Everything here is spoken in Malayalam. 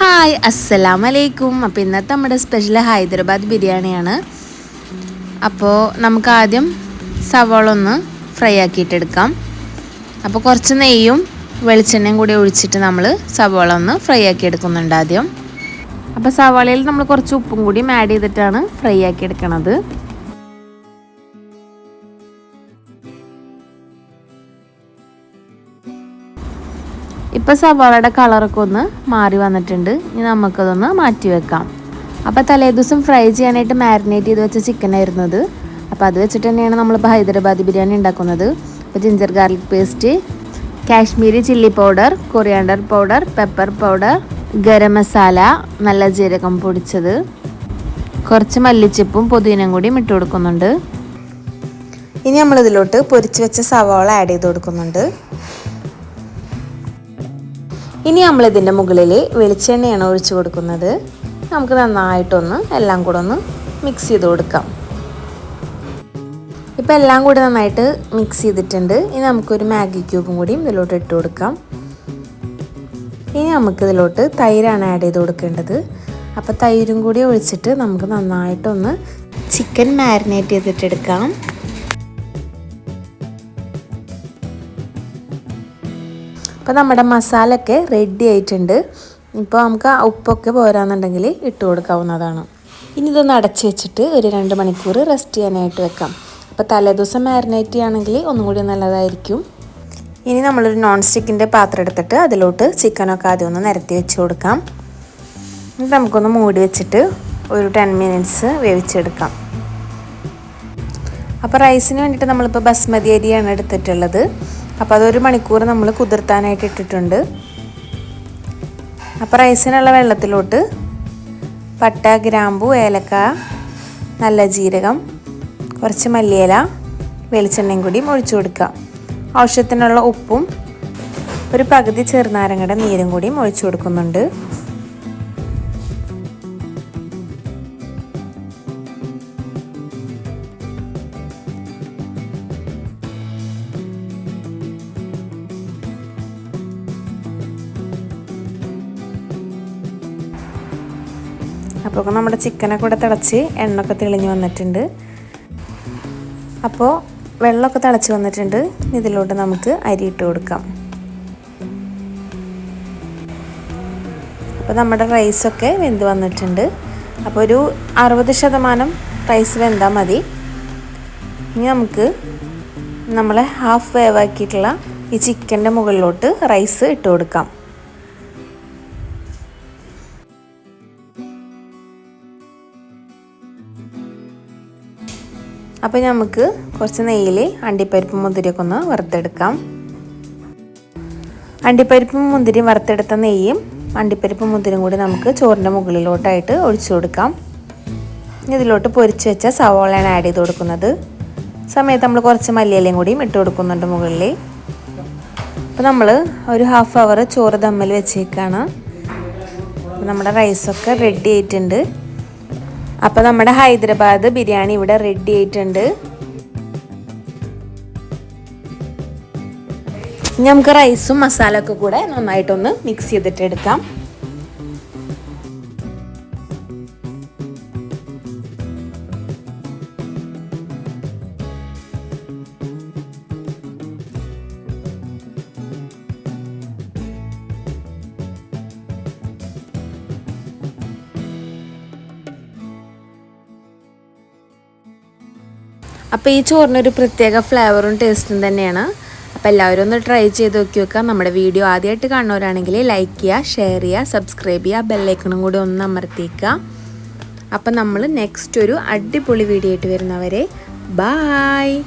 ഹായ് അസ്സലാമു അലൈക്കും. അപ്പോൾ ഇന്നത്തെ നമ്മുടെ സ്പെഷ്യൽ ഹൈദരാബാദ് ബിരിയാണിയാണ്. അപ്പോൾ നമുക്ക് ആദ്യം സവാള ഒന്ന് ഫ്രൈ ആക്കിയിട്ടെടുക്കാം. അപ്പോൾ കുറച്ച് നെയ്യും വെളിച്ചെണ്ണയും കൂടി ഒഴിച്ചിട്ട് നമ്മൾ സവാള ഒന്ന് ഫ്രൈ ആക്കി എടുക്കുന്നുണ്ട് ആദ്യം. അപ്പോൾ സവാളയിൽ നമ്മൾ കുറച്ച് ഉപ്പും കൂടി ആഡ് ചെയ്തിട്ടാണ് ഫ്രൈ ആക്കി എടുക്കുന്നത്. ഇപ്പോൾ സവാളയുടെ കളറൊക്കെ ഒന്ന് മാറി വന്നിട്ടുണ്ട്. ഇനി നമുക്കതൊന്ന് മാറ്റി വെക്കാം. അപ്പോൾ തലേദിവസം ഫ്രൈ ചെയ്യാനായിട്ട് മാരിനേറ്റ് ചെയ്ത് വെച്ച ചിക്കൻ ആയിരുന്നത്. അപ്പോൾ അത് വെച്ചിട്ട് തന്നെയാണ് നമ്മളിപ്പോൾ ഹൈദരാബാദി ബിരിയാണി ഉണ്ടാക്കുന്നത്. അപ്പോൾ ginger garlic paste, Kashmiri chilli powder, coriander powder, pepper powder, garam masala, നല്ല ജീരകം പൊടിച്ചത്, കുറച്ച് മല്ലിച്ചപ്പും പുതിനയും കൂടി ഇട്ട് കൊടുക്കുന്നുണ്ട്. ഇനി നമ്മളിതിലോട്ട് പൊരിച്ച് വെച്ച സവാള ആഡ് ചെയ്ത് കൊടുക്കുന്നുണ്ട്. ഇനി നമ്മളിതിൻ്റെ മുകളിൽ വെളിച്ചെണ്ണയാണ് ഒഴിച്ച് കൊടുക്കുന്നത്. നമുക്ക് നന്നായിട്ടൊന്ന് എല്ലാം കൂടെ ഒന്ന് മിക്സ് ചെയ്ത് കൊടുക്കാം. ഇപ്പോൾ എല്ലാം കൂടി നന്നായിട്ട് മിക്സ് ചെയ്തിട്ടുണ്ട്. ഇനി നമുക്കൊരു മാഗി ക്യൂബും കൂടിയും ഇതിലോട്ട് ഇട്ട് കൊടുക്കാം. ഇനി നമുക്കിതിലോട്ട് തൈരാണ് ആഡ് ചെയ്ത് കൊടുക്കേണ്ടത്. അപ്പോൾ തൈരും കൂടി ഒഴിച്ചിട്ട് നമുക്ക് നന്നായിട്ടൊന്ന് ചിക്കൻ മാരിനേറ്റ് ചെയ്തിട്ടെടുക്കാം. അപ്പോൾ നമ്മുടെ മസാല ഒക്കെ റെഡി ആയിട്ടുണ്ട്. ഇപ്പോൾ നമുക്ക് ഉപ്പൊക്കെ പോരാന്നുണ്ടെങ്കിൽ ഇട്ട് കൊടുക്കാവുന്നതാണ്. ഇനി ഇതൊന്ന് അടച്ച് വെച്ചിട്ട് ഒരു 2 മണിക്കൂർ റെസ്റ്റ് ചെയ്യാനായിട്ട് വെക്കാം. അപ്പോൾ തലേദിവസം മാരിനേറ്റ് ചെയ്യുകയാണെങ്കിൽ ഒന്നും കൂടി നല്ലതായിരിക്കും. ഇനി നമ്മളൊരു നോൺ സ്റ്റിക്കിൻ്റെ പാത്രം എടുത്തിട്ട് അതിലോട്ട് ചിക്കനൊക്കെ ആദ്യം ഒന്ന് നിരത്തി വെച്ച് കൊടുക്കാം. എന്നിട്ട് നമുക്കൊന്ന് മൂടി വെച്ചിട്ട് ഒരു 10 മിനിറ്റ്സ് വേവിച്ചെടുക്കാം. അപ്പോൾ റൈസിന് വേണ്ടിയിട്ട് നമ്മളിപ്പോൾ ബസ്മതി അരിയാണ് എടുത്തിട്ടുള്ളത്. അപ്പോൾ അതൊരു മണിക്കൂർ നമ്മൾ കുതിർത്താനായിട്ട് ഇട്ടിട്ടുണ്ട്. അപ്പോൾ റൈസിനുള്ള വെള്ളത്തിലോട്ട് പട്ട, ഗ്രാമ്പു, ഏലക്ക, നല്ല ജീരകം, കുറച്ച് മല്ലിയില, വെളിച്ചെണ്ണയും കൂടിയും ഒഴിച്ചു കൊടുക്കുക. ആവശ്യത്തിനുള്ള ഉപ്പും ഒരു പകുതി ചെറുനാരങ്ങയുടെ നീരും കൂടിയും ഒഴിച്ചു കൊടുക്കുന്നുണ്ട്. അപ്പോൾ നമ്മുടെ ചിക്കനൊക്കെ കൂടെ തിളച്ച് എണ്ണയൊക്കെ തെളിഞ്ഞ് വന്നിട്ടുണ്ട്. അപ്പോൾ വെള്ളമൊക്കെ തിളച്ച് വന്നിട്ടുണ്ട്. ഇതിലോട്ട് നമുക്ക് അരി ഇട്ട് കൊടുക്കാം. അപ്പോൾ നമ്മുടെ റൈസൊക്കെ വെന്ത് വന്നിട്ടുണ്ട്. അപ്പോൾ ഒരു 60% റൈസ് വെന്താൽ മതി. ഇനി നമുക്ക് നമ്മൾ ഹാഫ് വേവാക്കിയിട്ടുള്ള ഈ ചിക്കൻ്റെ മുകളിലോട്ട് റൈസ് ഇട്ട് കൊടുക്കാം. അപ്പോൾ നമുക്ക് കുറച്ച് നെയ്യിൽ അണ്ടിപ്പരിപ്പും മുന്തിരിയൊക്കെ ഒന്ന് വറുത്തെടുക്കാം. അണ്ടിപ്പരിപ്പും മുന്തിരിയും വറുത്തെടുത്ത നെയ്യും അണ്ടിപ്പരിപ്പും മുന്തിരിയും കൂടി നമുക്ക് ചോറിൻ്റെ മുകളിലോട്ടായിട്ട് ഒഴിച്ചു കൊടുക്കാം. ഇതിലോട്ട് പൊരിച്ച് വെച്ച സവാളയാണ് ആഡ് ചെയ്ത് കൊടുക്കുന്നത്. സമയത്ത് നമ്മൾ കുറച്ച് മല്ലിയിലയും കൂടിയും ഇട്ട് കൊടുക്കുന്നുണ്ട് മുകളിൽ. അപ്പോൾ നമ്മൾ ഒരു ഹാഫ് അവർ ചോറ് ദമ്മിൽ വെച്ചേക്കാണ്. നമ്മുടെ റൈസൊക്കെ റെഡി ആയിട്ടുണ്ട്. അപ്പോൾ നമ്മുടെ ഹൈദരാബാദ് ബിരിയാണി ഇവിടെ റെഡി ആയിട്ടുണ്ട്. ഇനി നമുക്ക് റൈസും മസാല ഒക്കെ കൂടെ നന്നായിട്ടൊന്ന് മിക്സ് ചെയ്തിട്ട് എടുക്കാം. അപ്പോൾ ഈ ചോറിനൊരു പ്രത്യേക ഫ്ലേവറും ടേസ്റ്റും തന്നെയാണ്. അപ്പോൾ എല്ലാവരും ഒന്ന് ട്രൈ ചെയ്ത് നോക്കി വെക്കാം. നമ്മുടെ വീഡിയോ ആദ്യമായിട്ട് കാണുന്നവരാണെങ്കിൽ ലൈക്ക് ചെയ്യുക, ഷെയർ ചെയ്യുക, സബ്സ്ക്രൈബ് ചെയ്യുക, ബെല്ലൈക്കണും കൂടി ഒന്ന് അമർത്തിക്കുക. അപ്പോൾ നമ്മൾ നെക്സ്റ്റ് ഒരു അടിപൊളി വീഡിയോ ആയിട്ട് വരുന്നവരെ ബായ്.